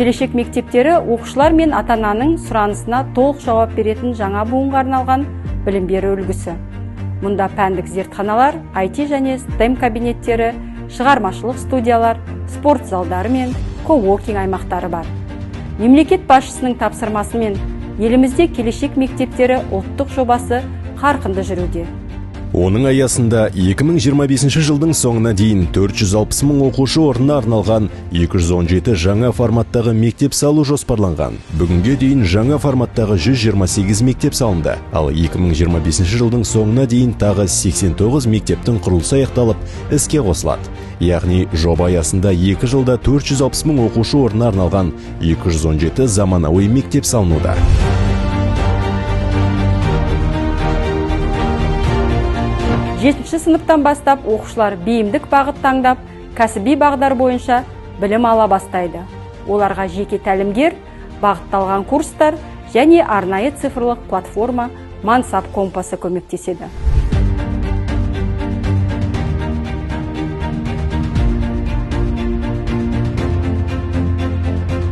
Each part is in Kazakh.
Келешек мектептері оқушылар мен ата-ананың сұранысына толық жауап беретін жаңа буынға арналған білім беру үлгісі. Мұнда пәндік зертханалар, IT және STEM кабинеттері, шығармашылық студиялар, спорт залдары мен коуворкинг аймақтары бар. Мемлекет басшысының тапсырмасымен елімізде келешек мектептері ұлттық жобасы қарқынды жүруде. Оның аясында 2025 жылдың соңына дейін 460 мың оқушы орнына арналған 217 жаңа форматтағы мектеп салу жоспарланған. Бүгінге дейін жаңа форматтағы 128 мектеп салынды, ал 2025 жылдың соңына дейін тағы 89 мектептің құрылысы аяқталып, іске қосылады. Яғни жоба аясында 2 жылда 460 мың оқушы орнына арналған 217 заманауи мектеп салынуда. 7-ші сыныптан бастап оқушылар бейімдік бағыт таңдап, кәсіби бағдар бойынша білім ала бастайды. Оларға жеке тәлімгер, бағытталған курстар және арнайы цифрлық платформа Мансап компасы көмектеседі.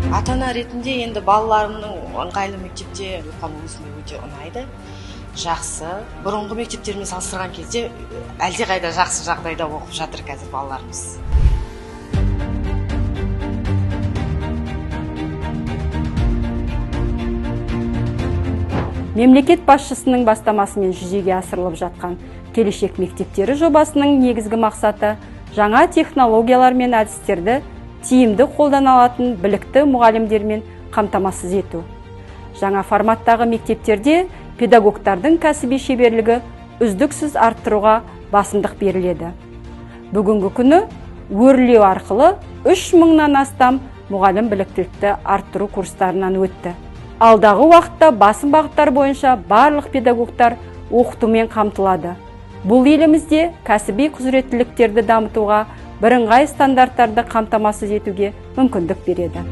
Ата-ана ретінде енді балаларымның ыңғайлы мектепте оқығаны өзіме өте ұнайды. Жақсы. Бұрынғы мектептермен салыстырған кезде әлдеқайда жақсы жағдайда оқып жатыр қазір балаларымыз. Мемлекет басшысының бастамасымен жүзеге асырылып жатқан келешек мектептері жобасының негізгі мақсаты жаңа технологиялар мен әдістерді тиімді қолдана алатын білікті мұғалімдермен қамтамасыз ету. Жаңа форматтағы мектептерде педагогтардың кәсіби шеберлігі үздіксіз арттыруға басымдық беріледі. Бүгінгі күні өрлеу арқылы 3000-нан астам мұғалім біліктілікті арттыру курстарынан өтті. Алдағы уақытта басым бағыттар бойынша барлық педагогтар оқытумен қамтылады. Бұл елімізде кәсіби құзыреттіліктерді дамытуға, бірыңғай стандарттарды қамтамасыз етуге мүмкіндік береді.